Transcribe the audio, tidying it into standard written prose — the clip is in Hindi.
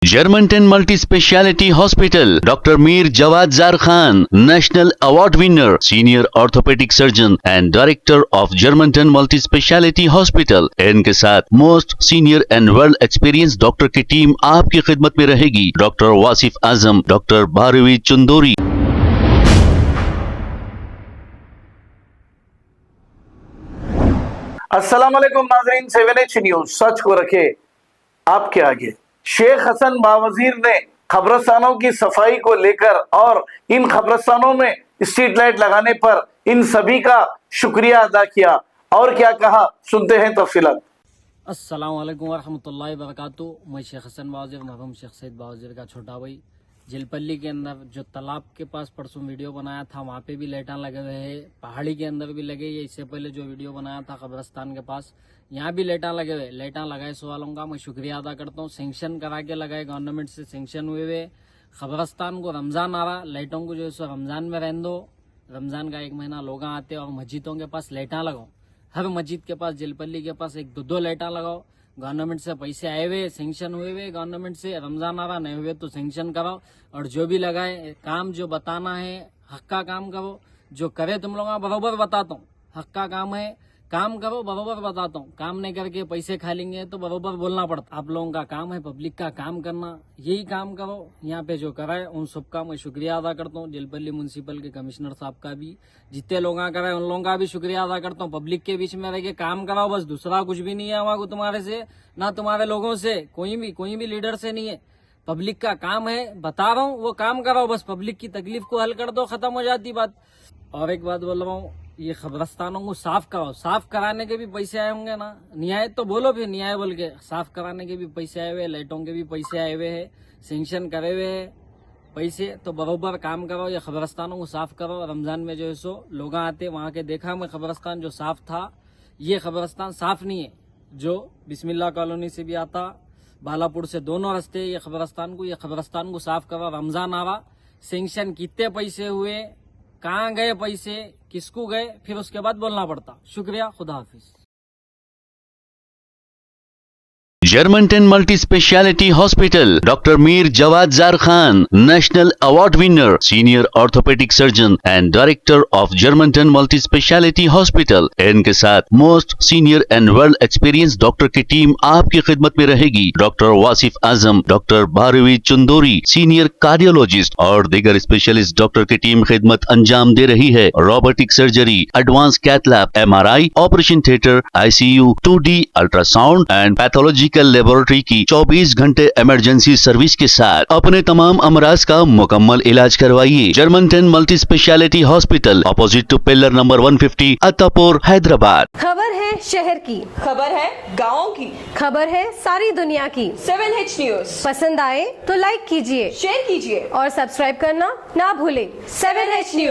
Germantown Multi-Speciality Hospital, Dr. Mir Jawad Zar Khan, National Award winner, Senior Orthopedic Surgeon and Director of Germantown Multi-Speciality Hospital। इनके साथ most senior and world experience doctor की टीम आपकी खिदमत में रहेगी। Doctor Wasif Azam, doctor Bharvi Chandori. अस्सलाम वालेकुम नाज़रीन, 7H न्यूज सच को रखे आपके आगे। शेख हसन बावजीर ने खबरस्तानों की सफाई को लेकर और इन खबरस्तानों में स्ट्रीट लाइट लगाने पर इन सभी का शुक्रिया अदा किया और क्या कहा, सुनते हैं तफसीलात। अस्सलाम वालेकुम वरहमतुल्लाहि वबरकातुहू। मैं शेख हसन बावजीर, मरहूम शेख सैयद बावजीर का छोटा भाई। जिलपल्ली के अंदर जो तालाब के पास परसों वीडियो बनाया था, वहाँ पे भी लाइटां लगे हुए हैं। पहाड़ी के अंदर भी लगे। ये इससे पहले जो वीडियो बनाया था कब्रस्तान के पास, यहाँ भी लाइटां लगे हुए। लाइटां लगाए सो वालों का मैं शुक्रिया अदा करता हूँ। सेंक्शन करा के लगाए, गवर्नमेंट से सेंक्शन हुए। खबरस्तान को रमजान आ रहा, लाइटों को जो है सो रमजान में रहने दो। रमजान का 1 महीना लोग आते और मस्जिदों के पास लाइटां लगाओ। हर मस्जिद के पास, जिलपल्ली के पास 1-2 लाइटां लगाओ। गवर्नमेंट से पैसे आए हुए, सेंक्शन हुए हुए गवर्नमेंट से। रमजान आ रहा, नहीं हुए तो सेंक्शन कराओ। और जो भी लगाए, काम जो बताना है हक का काम करो। जो करे तुम लोग बरोबर बताता हूँ, हक का काम है, काम करो, बरोबर बताता हूँ। काम नहीं करके पैसे खा लेंगे तो बरोबर बोलना पड़ता। आप लोगों का काम है पब्लिक का काम करना, यही काम करो। यहाँ पे जो कराए उन सबका मैं शुक्रिया अदा करता हूँ। जिलपल्ली म्यूनसिपल के कमिश्नर साहब का भी, जितने लोग कराए उन लोगों का भी शुक्रिया अदा करता हूँ। पब्लिक के बीच में रह के काम कराओ, बस दूसरा कुछ भी नहीं है हमारे को तुम्हारे से, ना तुम्हारे लोगों से, कोई भी लीडर से नहीं है। पब्लिक का काम है, बता रहा हूँ, वो काम कराओ। बस पब्लिक की तकलीफ को हल कर दो, खत्म हो जाती बात। और एक बात बोल रहा हूँ, ये खबरस्तानों को साफ कराओ। साफ कराने के भी पैसे आए होंगे ना, न्याय तो बोलो, फिर न्याय बोल के। साफ कराने के भी पैसे आए हुए, लाइटों के भी पैसे आए हुए हैं, सेंक्शन करे हुए हैं पैसे, तो बरोबर काम करो। ये खबरस्तानों को साफ करो। रमजान में जो है सो लोग आते, वहां के देखा मैं खबरस्तान जो साफ था। ये खबरस्तान साफ नहीं है, जो बिस्मिल्लाह कॉलोनी से भी आता, बालापुर से दोनों रास्ते ये खबरस्तान को साफ करो। रमजान आ रहा, सेंक्शन कितने पैसे हुए, कहाँ गए पैसे, किसको गए, फिर उसके बाद बोलना पड़ता। शुक्रिया, खुदा हाफिज। Germantown Multi-Speciality Hospital, Dr. Mir Jawad Zar Khan, National Award winner, Senior Orthopedic Surgeon and Director of Germantown Multi-Speciality Hospital। इनके साथ most senior and world experience doctor की टीम आपकी खिदमत में रहेगी। Doctor Wasif Azam, doctor Bharvi Chandori, senior cardiologist और दीगर स्पेशलिस्ट डॉक्टर की टीम खिदमत अंजाम दे रही है। Robotic surgery, advance cath lab, MRI, operation theatre, ICU, 2D ultrasound and pathology laboratory की 24 घंटे इमरजेंसी सर्विस के साथ अपने तमाम अमराज का मुकम्मल इलाज करवाइए। Germanten multi speciality hospital, opposite to pillar number 150, Attapur, Hyderabad. खबर है शहर की, खबर है गाँव की, खबर है सारी दुनिया की। 7H न्यूज पसंद आए तो लाइक कीजिए, शेयर कीजिए और सब्सक्राइब करना ना भूलें। 7H news.